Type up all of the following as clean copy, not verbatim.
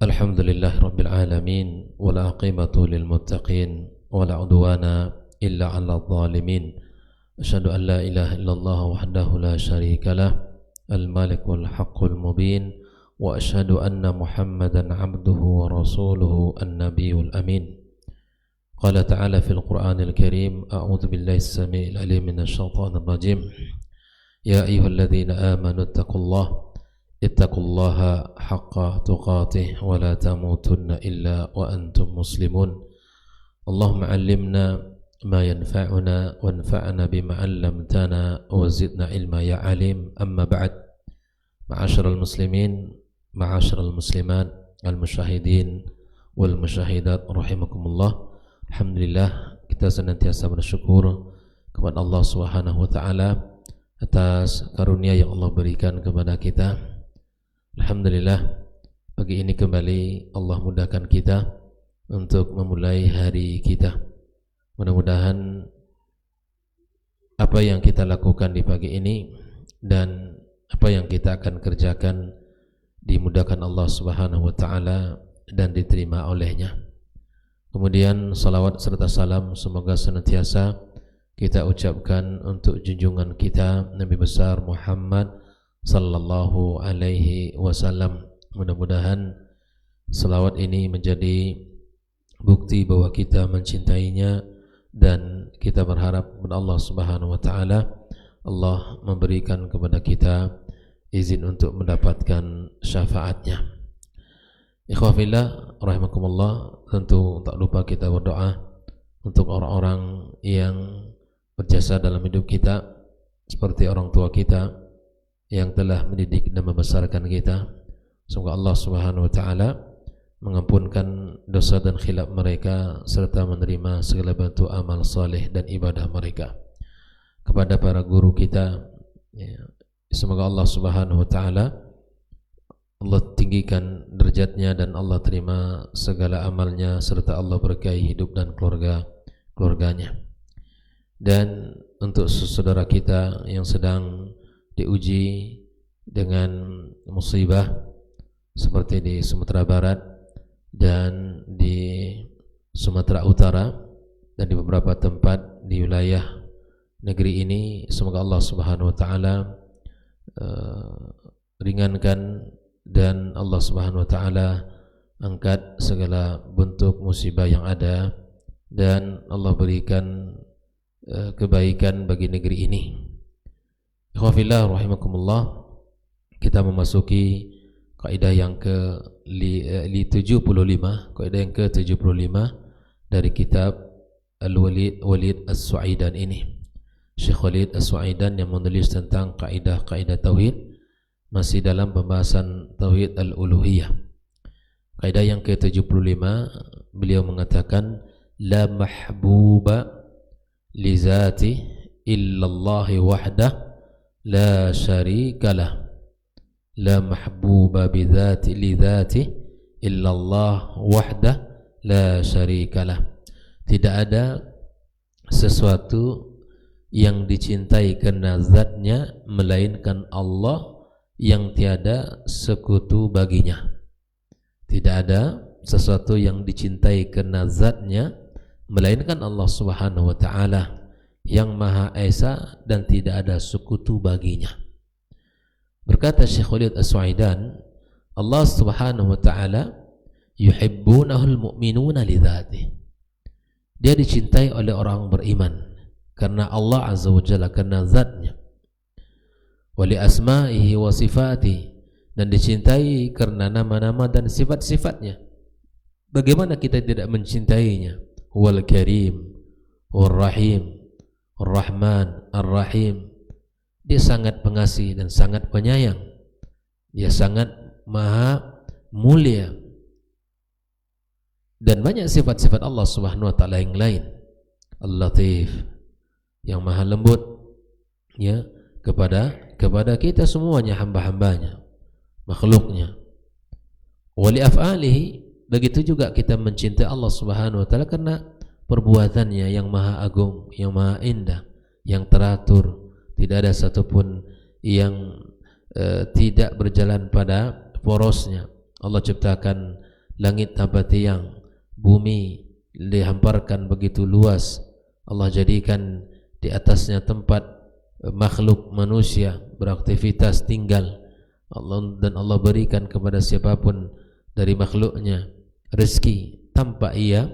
Alhamdulillahi Rabbil Alamin wal aqibatu lil muttaqin wala udwana illa 'alal zalimin. Asyhadu an la ilaha illallah wahdahu la syarika lah al malikul haqqul mubin wa asyhadu anna Muhammadan 'abduhu wa rasuluhu an-nabiyul amin. Qala ta'ala fil Qur'anil Karim a'udzu billahi as-sami'il 'alim minasy syaithanir rajim. Ya ayyuhalladzina amanu ittaqullaha haqqa tuqatih wa la tamutunna illa wa antum muslimun. Allahumma 'allimna ma yanfa'una wanfa'na bima 'allamtana wa zidna ilma ya 'alim. Amma ba'd. Ma'asyiral muslimin, ma'asyiral muslimat, al-musyahidin wal musyahidat rahimakumullah. Alhamdulillah, kita senantiasa bersyukur kepada Allah Subhanahu wa taala atas karunia yang Allah berikan kepada kita. Alhamdulillah, pagi ini kembali Allah mudahkan kita untuk memulai hari kita. Mudah-mudahan apa yang kita lakukan di pagi ini dan apa yang kita akan kerjakan dimudahkan Allah Subhanahu wa taala dan diterima olehnya. Kemudian salawat serta salam semoga senantiasa kita ucapkan untuk junjungan kita Nabi besar Muhammad sallallahu alaihi wasallam. Mudah-mudahan salawat ini menjadi bukti bahwa kita mencintainya dan kita berharap kepada Allah Subhanahu wa taala Allah memberikan kepada kita izin untuk mendapatkan syafaatnya. Ikhwafillah rahimakumullah, tentu tak lupa kita berdoa untuk orang-orang yang berjasa dalam hidup kita, seperti orang tua kita yang telah mendidik dan membesarkan kita. Semoga Allah Subhanahu wa taala mengampunkan dosa dan khilaf mereka serta menerima segala bentuk amal saleh dan ibadah mereka. Kepada para guru kita, semoga Allah Subhanahu wa taala Allah tinggikan derajatnya dan Allah terima segala amalnya serta Allah berkahi hidup dan keluarganya. Dan untuk saudara kita yang sedang diuji dengan musibah seperti di Sumatera Barat dan di Sumatera Utara dan di beberapa tempat di wilayah negeri ini, semoga Allah Subhanahu wa taala ringankan dan Allah Subhanahu wa taala angkat segala bentuk musibah yang ada dan Allah berikan kebaikan bagi negeri ini. Ikhwafillah rahimakumullah, kita memasuki kaidah yang ke-75, kaidah yang ke-75 dari kitab Al-Walid As-Su'aidan ini. Syekh Walid As-Su'aidan yang menulis tentang kaidah-kaidah tauhid masih dalam pembahasan tauhid al-uluhiyah. Kaidah yang ke-75 beliau mengatakan la mahbuba li zati illallahi wahdah la syarikalah. La mahbuba bidzati li dzati illallah wahdah la syarikalah. Tidak ada sesuatu yang dicintai karena zatnya melainkan Allah yang tiada sekutu baginya. Tidak ada sesuatu yang dicintai karena zatnya melainkan Allah Subhanahu wa taala yang Maha Esa dan tidak ada sekutu baginya. Berkata Syekh Walid As-Su'aidan, Allah Subhanahu wa taala yuhibbunahul mu'minuna lidzatihi. Dia dicintai oleh orang beriman karena Allah Azza wa Jalla, karena zatnya. Wa li asma'ihi wa sifatihi, dan dicintai karena nama-nama dan sifat-sifatnya. Bagaimana kita tidak mencintainya? Wal Karim, wal Rahim, Ar-Rahman, Ar-Rahim. Dia sangat pengasih dan sangat penyayang. Dia sangat maha mulia. Dan banyak sifat-sifat Allah Subhanahu wa taala yang lain. Al-Latif, yang maha lembut ya kepada kita semuanya, hamba-hambanya, makhluknya. Wa li af'alihi, begitu juga kita mencintai Allah Subhanahu wa taala karena perbuatannya yang maha agung, yang maha indah, yang teratur. Tidak ada satupun yang tidak berjalan pada porosnya. Allah ciptakan langit tanpa tiang, bumi dihamparkan begitu luas, Allah jadikan di atasnya tempat makhluk manusia beraktivitas tinggal. Allah berikan kepada siapapun dari makhluknya rezeki tanpa ia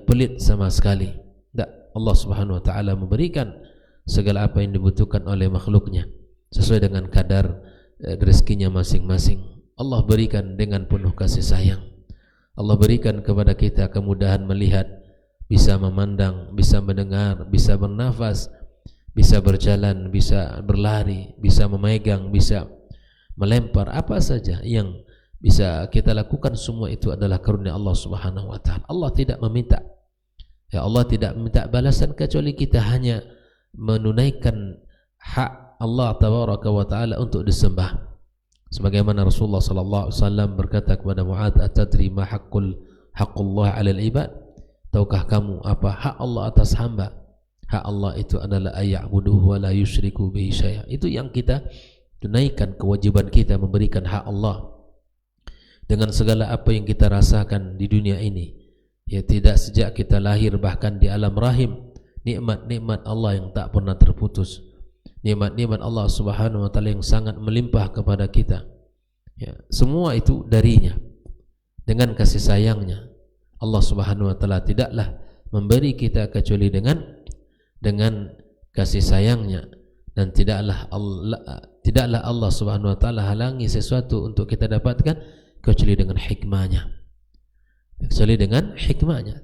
pelit sama sekali. Tak, Allah Subhanahu wa taala memberikan segala apa yang dibutuhkan oleh makhluknya sesuai dengan kadar rezekinya masing-masing. Allah berikan dengan penuh kasih sayang. Allah berikan kepada kita kemudahan melihat, bisa memandang, bisa mendengar, bisa bernafas, bisa berjalan, bisa berlari, bisa memegang, bisa melempar, apa saja yang bisa kita lakukan, semua itu adalah karunia Allah Subhanahu wa taala. Allah tidak meminta, ya Allah tidak meminta balasan kecuali kita hanya menunaikan hak Allah tabaraka wa taala untuk disembah. Sebagaimana Rasulullah sallallahu alaihi wasallam berkata kepada Mu'adz, "Atadri ma haqqullah 'alal ibad?" Tahukah kamu apa hak Allah atas hamba? Hak Allah itu adalah ayya'buduhu wa la yusyriku bihi syai'a. Itu yang kita tunaikan, kewajiban kita memberikan hak Allah dengan segala apa yang kita rasakan di dunia ini. Ya, tidak sejak kita lahir, bahkan di alam rahim, nikmat-nikmat Allah yang tak pernah terputus, nikmat-nikmat Allah Subhanahu wa taala yang sangat melimpah kepada kita. Ya, semua itu darinya. Dengan kasih sayangnya Allah Subhanahu wa taala tidaklah memberi kita kecuali dengan kasih sayangnya, dan tidaklah Allah Subhanahu wa taala halangi sesuatu untuk kita dapatkan kecuali dengan hikmahnya. Kecuali dengan hikmahnya.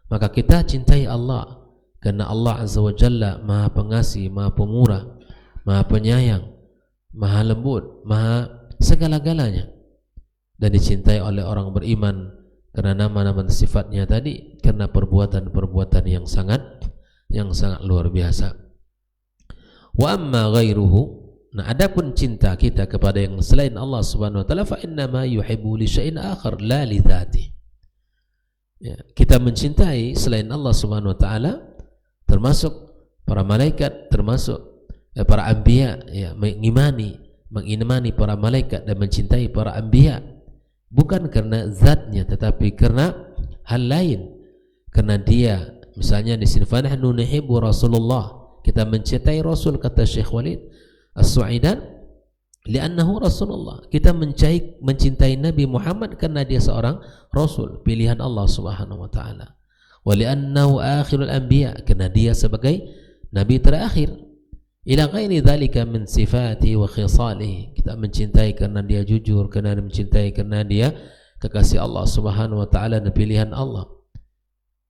Maka kita cintai Allah karena Allah Azza wa Jalla Maha Pengasih, Maha Pemurah, Maha Penyayang, Maha Lembut, Maha segala-galanya. Dan dicintai oleh orang beriman karena nama-nama dan sifatnya tadi, karena perbuatan-perbuatan yang sangat luar biasa. Wa amma ghairuhu, nah adapun cinta kita kepada yang selain Allah Subhanahu wa taala, fa inna ma yuhibbu li syai'in akhar la li dzati. Ya, kita mencintai selain Allah Subhanahu wa taala, termasuk para malaikat, termasuk para anbiya, ya, mengimani para malaikat dan mencintai para anbiya, bukan karena zatnya tetapi karena hal lain. Karena dia, misalnya di sini, fa nahnu nuhibbu Rasulullah, kita mencintai Rasul, kata Syekh Walid As-Su'aidan, li'annahu Rasulullah, kita mencintai Nabi Muhammad karena dia seorang Rasul, pilihan Allah Subhanahu wa ta'ala. Wa li'annahu akhirul anbiya, karena dia sebagai Nabi terakhir. Ila ghairi dhalika min sifati wa khisalihi, kita mencintai karena dia jujur, karena mencintai karena dia kekasih Allah Subhanahu wa ta'ala dan pilihan Allah,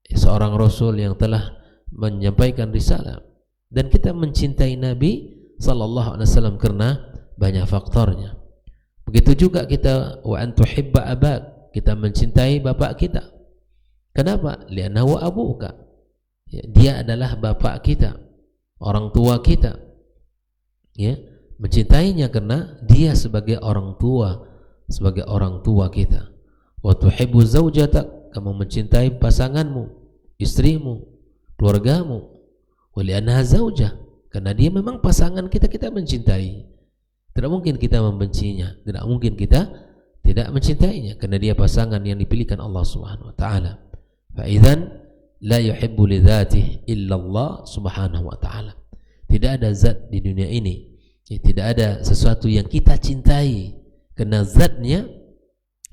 seorang Rasul yang telah menyampaikan risalah. Dan kita mencintai Nabi sallallahu alaihi wasallam karena banyak faktornya. Begitu juga kita wa an tuhibba abak, kita mencintai bapak kita. Kenapa? Li'annahu abuka, ya, dia adalah bapak kita, orang tua kita. Ya, mencintainya karena dia sebagai orang tua kita. Wa tuhibbu zawjatak, kamu mencintai pasanganmu, istrimu, keluargamu. Wa li'annaha zaujah, karena dia memang pasangan kita, kita mencintai. Tidak mungkin kita membencinya, tidak mungkin kita tidak mencintainya, karena dia pasangan yang dipilihkan Allah Subhanahu wa taala. Fa idzan la yuhibbu li dzatihi illa Allah Subhanahu wa taala. Tidak ada zat di dunia ini, tidak ada sesuatu yang kita cintai karena zatnya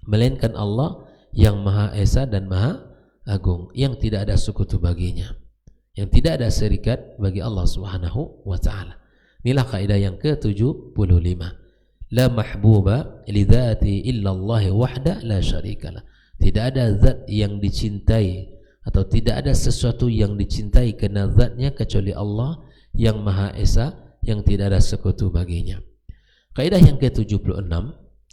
melainkan Allah yang Maha Esa dan Maha Agung, yang tidak ada sekutu baginya, yang tidak ada syarikat bagi Allah Subhanahu wa taala. Inilah kaidah yang ke-75. La mahbuba li dzati illa Allah wahda la syarikalah. Tidak ada zat yang dicintai atau tidak ada sesuatu yang dicintai karena zatnya kecuali Allah yang Maha Esa, yang tidak ada sekutu baginya. Kaidah yang ke-76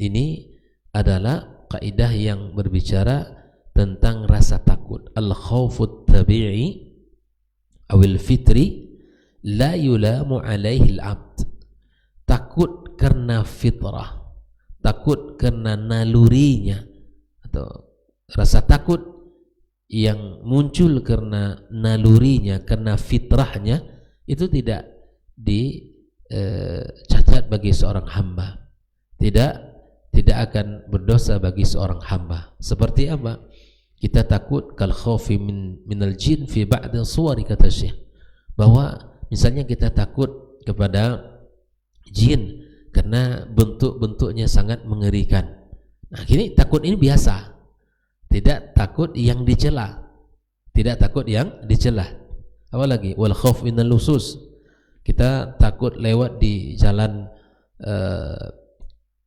ini adalah kaidah yang berbicara tentang rasa takut. Al-khawfut tabi'i awil fitri la yulamu alaihi al-abd. Takut karena fitrah, takut karena nalurinya, atau rasa takut yang muncul karena nalurinya, karena fitrahnya, itu tidak dicatat bagi seorang hamba, tidak tidak akan berdosa bagi seorang hamba. Seperti apa? Kita takut kal khaufi minal jin fi ba'd suwari, kata Syekh, bahwa misalnya kita takut kepada jin karena bentuk-bentuknya sangat mengerikan. Nah, ini takut ini biasa. Tidak takut yang dicela. Tidak takut yang dicela. Apalagi wal khauf minal lusus. Kita takut lewat di jalan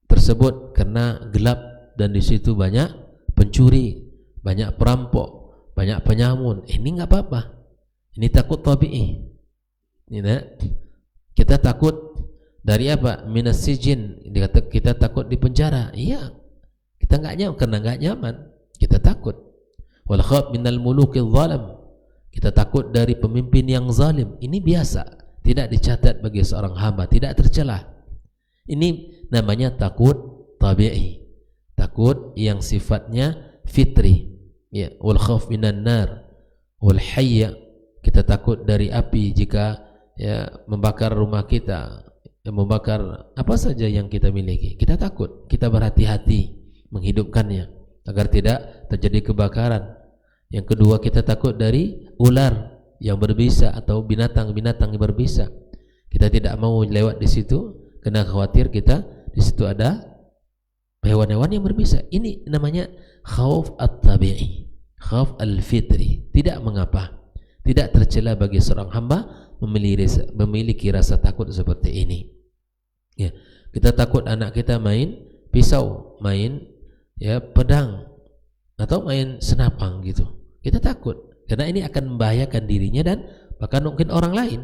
tersebut karena gelap dan di situ banyak pencuri, banyak perampok, banyak penyamun. Ini enggak apa-apa. Ini takut tabi'i. Kita takut dari apa? Minas sijin. Kita takut di penjara. Iya. Kita enggak nyaman karena enggak nyaman. Kita takut. Wal khauf minal mulukiz zalim. Kita takut dari pemimpin yang zalim. Ini biasa. Tidak dicatat bagi seorang hamba, tidak tercela. Ini namanya takut tabi'i. Takut yang sifatnya fitri. Ya, wal khauf minan nar wal hayya. Kita takut dari api jika ya membakar rumah kita, membakar apa saja yang kita miliki. Kita takut, kita berhati-hati menghidupkannya agar tidak terjadi kebakaran. Yang kedua, kita takut dari ular yang berbisa atau binatang-binatang yang berbisa. Kita tidak mau lewat di situ karena khawatir kita di situ ada hewan-hewan yang berbisa. Ini namanya khauf at-tabi'i, khauf al-fitri. Tidak mengapa, tidak tercela bagi seorang hamba memiliki rasa takut seperti ini. Ya, kita takut anak kita main pisau, main ya pedang atau main senapang gitu. Kita takut karena ini akan membahayakan dirinya dan bahkan mungkin orang lain.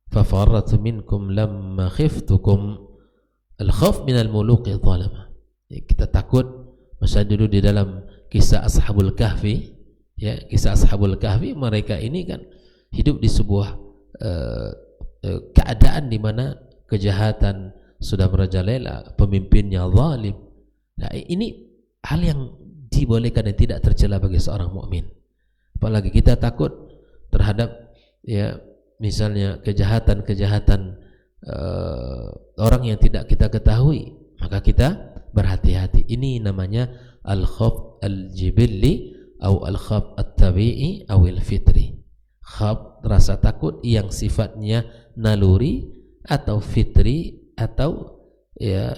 Fa farratu minkum lamma khiftukum, al-khauf minal muluqi dhalama. Ya, kita takut. Masa dulu di dalam kisah Ashabul Kahfi, ya, kisah Ashabul Kahfi, mereka ini kan hidup di sebuah keadaan di mana kejahatan sudah merajalela, pemimpinnya zalim. Nah, ini hal yang dibolehkan dan tidak tercela bagi seorang mukmin. Apalagi kita takut terhadap ya misalnya kejahatan-kejahatan orang yang tidak kita ketahui, maka kita berhati-hati. Ini namanya al-khauf al-jibilli atau al-khauf at-tabi'i atau al-fitri. Khauf, rasa takut yang sifatnya naluri atau fitri atau ya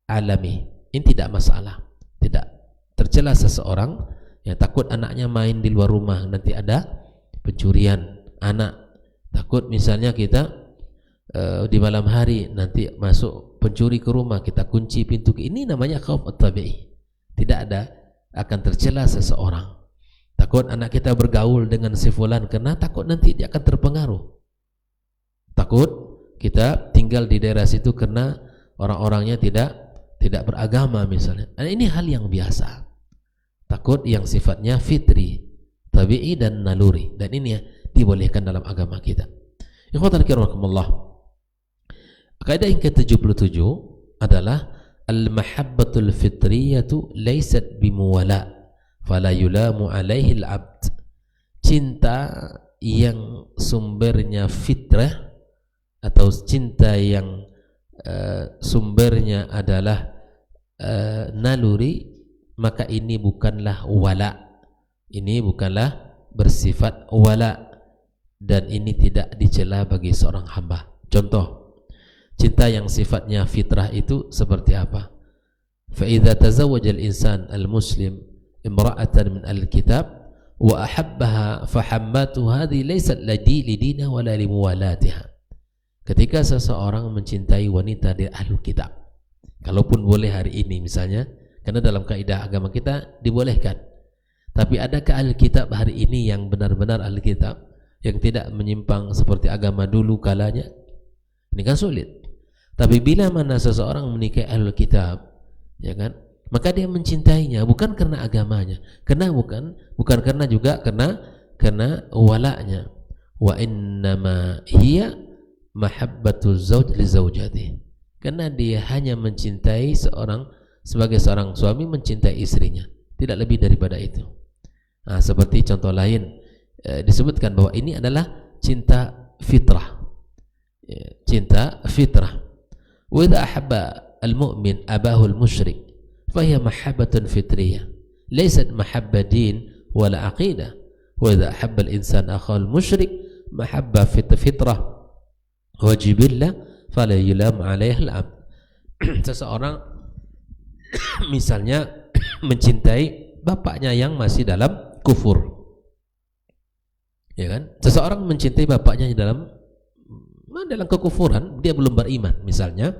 alami. Ini tidak masalah. Tidak tercela seseorang yang takut anaknya main di luar rumah, nanti ada pencurian anak. Takut misalnya kita di malam hari nanti masuk pencuri ke rumah, kita kunci pintu. Ini namanya khauf at-tabi'i. Tidak ada akan tercela seseorang. Takut anak kita bergaul dengan si fulan karena takut nanti dia akan terpengaruh. Takut kita tinggal di daerah situ karena orang-orangnya tidak beragama misalnya. Ini hal yang biasa. Takut yang sifatnya fitri, tabi'i dan naluri, dan ini ya dibolehkan dalam agama kita. Ikhwatal kiram rahimakumullah. Kaidah yang ke-77 adalah al-mahabbatul fitriyatu laysat bimuwala fala yulamu alaihi al-'abd. Cinta yang sumbernya fitrah atau cinta yang sumbernya adalah naluri, maka ini bukanlah wala. Ini bukanlah bersifat wala dan ini tidak dicela bagi seorang hamba. Contoh, cinta yang sifatnya fitrah itu seperti apa? Fa idza tazawwaja al-insan al-muslim imra'atan min al-kitab wa ahabbaha fa hammatu hadhihi laysat lidiniha wala limuwalatiha. Ketika seseorang mencintai wanita dari ahlul kitab, kalaupun boleh hari ini misalnya, karena dalam kaidah agama kita dibolehkan. Tapi adakah ahli kitab hari ini yang benar-benar ahli kitab, yang tidak menyimpang seperti agama dulu kalanya? Ini kan sulit. Tapi bila mana seseorang menikahi ahli kitab, ya kan, maka dia mencintainya bukan karena agamanya, bukan karena juga karena walaknya. Wa innama hiya mahabbatu zauj li zaujatihi. Karena dia hanya mencintai sebagai seorang suami mencintai istrinya, tidak lebih daripada itu. Nah, seperti contoh lain disebutkan bahwa ini adalah cinta fitrah. Cinta fitrah. Wa idza ahabba al-mu'min abahul musyrik fahiya mahabbatun fitriyah laysat mahabbah din wala aqidah wa idza ahabba al-insan akhal musyrik mahabbah fitrah wa jibillah fala yulam 'alaiha al-'abd. Seseorang misalnya mencintai bapaknya yang masih dalam kufur, ya kan? Seseorang mencintai bapaknya dalam kekufuran, dia belum beriman misalnya,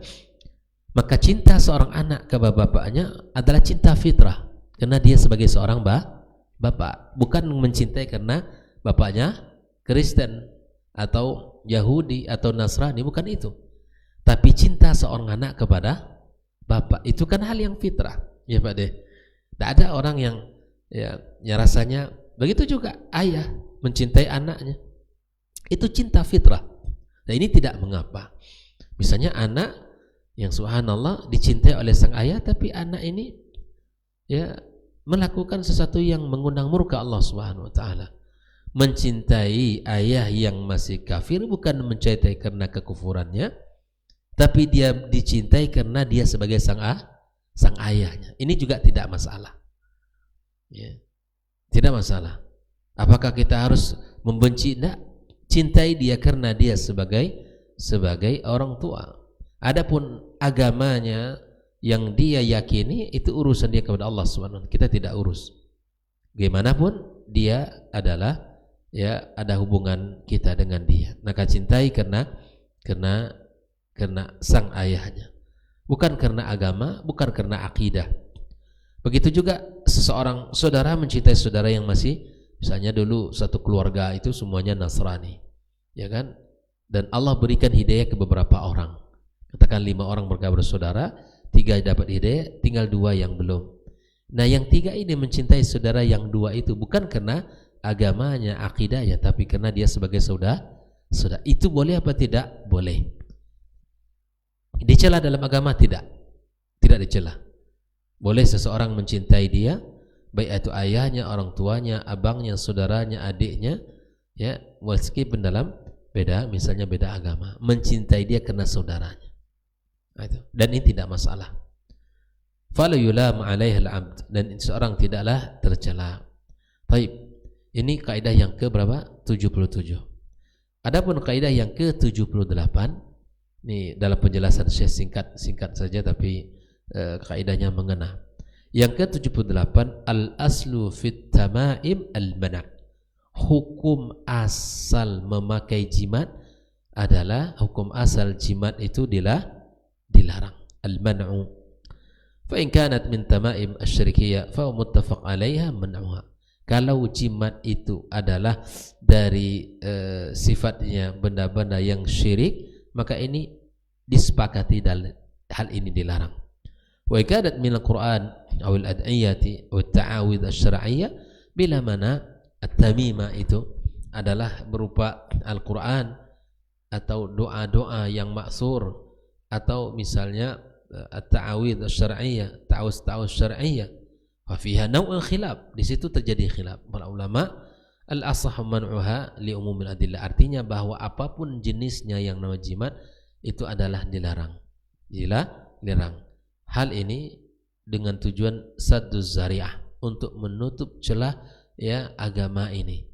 maka cinta seorang anak ke bapaknya adalah cinta fitrah karena dia sebagai seorang bapak, bukan mencintai karena bapaknya Kristen atau Yahudi atau Nasrani, bukan itu. Tapi cinta seorang anak kepada bapak itu kan hal yang fitrah, ya Pak De. Tidak ada orang yang ya rasanya begitu juga ayah mencintai anaknya, itu cinta fitrah. Nah ini tidak mengapa. Misalnya anak yang subhanallah dicintai oleh sang ayah, tapi anak ini ya melakukan sesuatu yang mengundang murka Allah Subhanahu wa taala. Mencintai ayah yang masih kafir bukan mencintai karena kekufurannya, tapi dia dicintai karena dia sebagai sang ayahnya. Ini juga tidak masalah. Ya. Tidak masalah. Apakah kita harus membenci? Tidak. Cintai dia karena dia sebagai orang tua. Adapun agamanya yang dia yakini itu urusan dia kepada Allah Subhanahu wa taala. Kita tidak urus. Bagaimanapun dia adalah ya ada hubungan kita dengan dia. Maka cintai karena sang ayahnya. Bukan karena agama, bukan karena akidah. Begitu juga seseorang saudara mencintai saudara yang masih, misalnya dulu satu keluarga itu semuanya Nasrani, ya kan? Dan Allah berikan hidayah ke beberapa orang. Katakan 5 orang mereka bersaudara, 3 dapat hidayah, tinggal 2 yang belum. Nah yang 3 ini mencintai saudara yang 2 itu bukan karena agamanya, akidahnya, tapi karena dia sebagai saudara. Itu boleh apa tidak? Boleh. Dicela dalam agama? Tidak dicela. Boleh seseorang mencintai dia, baik itu ayahnya, orang tuanya, abangnya, saudaranya, adiknya, ya, meskipun dalam misalnya beda agama, mencintai dia karena saudaranya. Itu. Dan ini tidak masalah. Fala yulam 'alaiha al-'abd, dan seorang tidaklah tercela. Baik. Ini kaidah yang ke berapa? 77. Adapun kaidah yang ke-78, ini dalam penjelasan saya singkat saja tapi kaidahnya mengena. Yang ke-78, al-aslu fit tamaim al-mana'. Hukum asal memakai jimat adalah hukum asal jimat itu dilarang. Al-man'u. Fa in kanat min tamaim asy-syirkiyyah fa muttafaq 'alaiha man'uha. Kalau jimat itu adalah dari sifatnya benda-benda yang syirik, maka ini disepakati dalam hal ini dilarang. Wa ikadat min al-Quran atau al-ad'iyati atau at-ta'awidh asy-syar'iyyah bila mana at-tamimah itu adalah berupa Al-Quran atau doa-doa yang maksur, atau misalnya at-ta'awidh asy-syar'iyyah, ta'awudz syar'iyyah, fa fiha naw'un khilaf. Di situ terjadi khilaf para ulama. Al-asah man'uha li umumil adillah, artinya bahwa apapun jenisnya yang namanya jimat itu adalah dilarang. Dilarang. Hal ini dengan tujuan sadduz zari'ah, untuk menutup celah ya agama ini,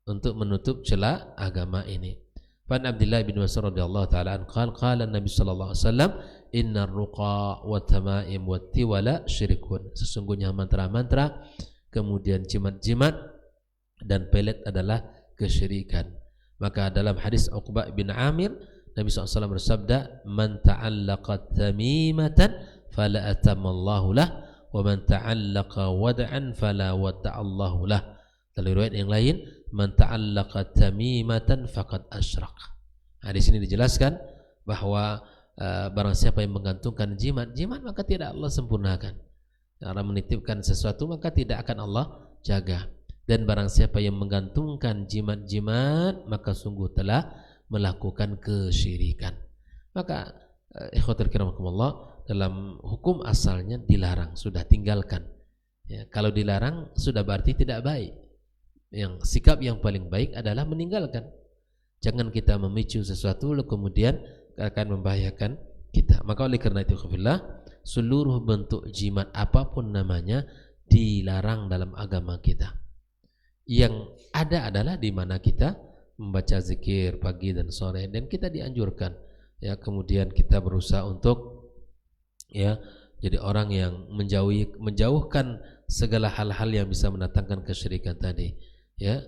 untuk menutup celah agama ini. Fan Abdullah bin Mas'ud radhiyallahu taala an qala Nabi sallallahu alaihi wasallam innar ruqa wa tamaim wa tiwala syirkun. Sesungguhnya mantra-mantra, kemudian jimat-jimat dan pelet adalah kesyirikan. Maka dalam hadis Uqbah bin Amir, Nabi SAW bersabda, man ta'allaqa tamimatan fala atamallahu lah, wa man ta'allaqa wad'an fala wada'allahu lah. Dalam riwayat yang lain, man ta'allaqa tamimatan faqad asyrak. Nah, di sini dijelaskan bahwa barang siapa yang menggantungkan jimat maka tidak Allah sempurnakan. Karena menitipkan sesuatu maka tidak akan Allah jaga. Dan barang siapa yang menggantungkan jimat maka sungguh telah melakukan kesyirikan. Maka ikhwatul kiramakumullah, dalam hukum asalnya dilarang, sudah tinggalkan. Ya, kalau dilarang sudah berarti tidak baik. Yang sikap yang paling baik adalah meninggalkan. Jangan kita memicu sesuatu lalu kemudian akan membahayakan kita. Maka oleh karena itu, khafillah, seluruh bentuk jimat apapun namanya dilarang dalam agama kita. Yang ada adalah di mana kita membaca zikir pagi dan sore, dan kita dianjurkan ya, kemudian kita berusaha untuk ya jadi orang yang menjauhkan segala hal-hal yang bisa mendatangkan kesyirikan tadi ya,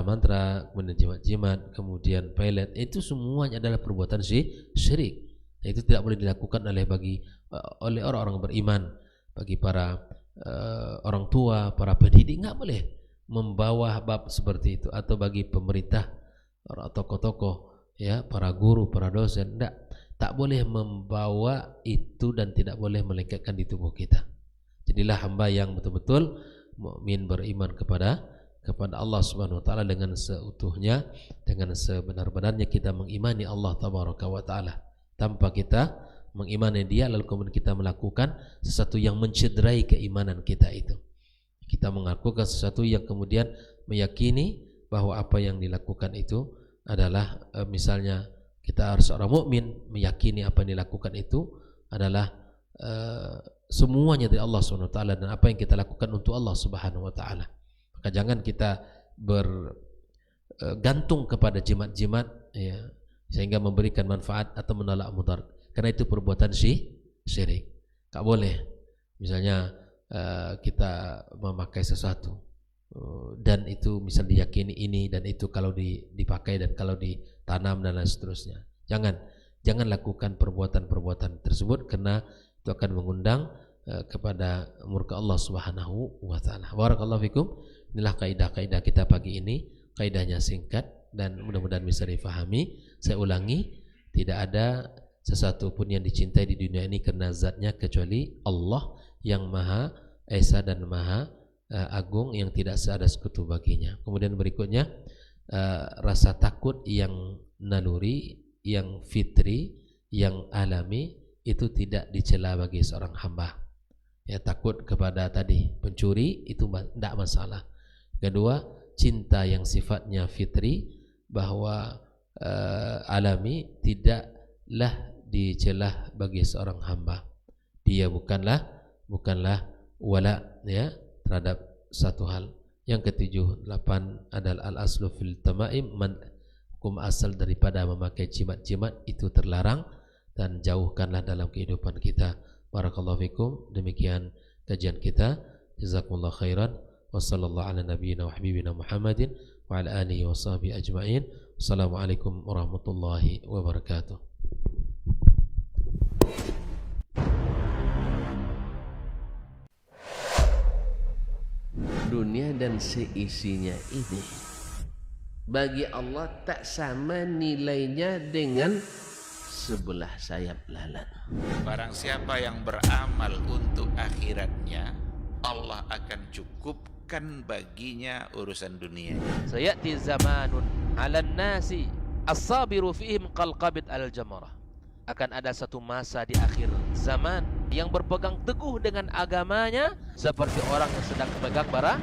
mantra, kemudian jimat-jimat, kemudian pelet, itu semuanya adalah perbuatan syirik. Itu tidak boleh dilakukan oleh orang-orang beriman. Bagi para orang tua, para pendidik, nggak boleh membawa bab seperti itu. Atau bagi pemerintah, para tokoh-tokoh, ya, para guru, para dosen, tak boleh membawa itu dan tidak boleh melengketkan di tubuh kita. Jadilah hamba yang betul-betul mukmin, beriman kepada Allah Subhanahu wa taala dengan seutuhnya, dengan sebenar-benarnya kita mengimani Allah tabaraka wa taala. Tanpa kita mengimani Dia lalu kemudian kita melakukan sesuatu yang mencederai keimanan kita itu. Kita melakukan sesuatu yang kemudian meyakini bahwa apa yang dilakukan itu adalah misalnya kita harus seorang mukmin meyakini apa yang dilakukan itu adalah semuanya dari Allah Subhanahu wa taala, dan apa yang kita lakukan untuk Allah Subhanahu wa taala. Maka jangan kita bergantung kepada jimat-jimat ya, sehingga memberikan manfaat atau menolak mudarat, karena itu perbuatan syirik. Tak boleh misalnya kita memakai sesuatu dan itu misal diyakini ini dan itu kalau dipakai dan kalau ditanam dan lain seterusnya. Jangan lakukan perbuatan-perbuatan tersebut, karena itu akan mengundang kepada murka Allah Subhanahu wa taala. Barakallahu fikum. Inilah kaidah-kaidah kita pagi ini. Kaidahnya singkat dan mudah-mudahan bisa difahami. Saya ulangi, tidak ada sesuatu pun yang dicintai di dunia ini karena zatnya kecuali Allah yang Maha Esa dan Maha Agung, yang tidak ada sekutu baginya. Kemudian berikutnya rasa takut yang naluri, yang fitri, yang alami, itu tidak dicela bagi seorang hamba. Ya, takut kepada tadi pencuri itu tidak masalah. Kedua, cinta yang sifatnya fitri bahwa alami tidaklah dicela bagi seorang hamba. Dia bukanlah wala ya terhadap satu hal. Yang ketujuh, 8 adalah al-aslu fil tamaim, hukum asal daripada memakai jimat-jimat itu terlarang dan jauhkanlah dalam kehidupan kita. Barakallahu fikum. Demikian kajian kita. Jazakumullah khairan. Wassallallahu ala nabiyyina wa habibina Muhammadin wa ala alihi wa sahbihi ajma'in. Assalamualaikum warahmatullahi wabarakatuh. Dunia dan seisinya ini bagi Allah tak sama nilainya dengan sebelah sayap lalat. Barang siapa yang beramal untuk akhiratnya, Allah akan cukupkan baginya urusan dunia. Sayati zamanun 'alan nasi as-sabiru fihim qalqabit al-jamarah. Akan ada satu masa di akhir zaman yang berpegang teguh dengan agamanya seperti orang yang sedang memegang bara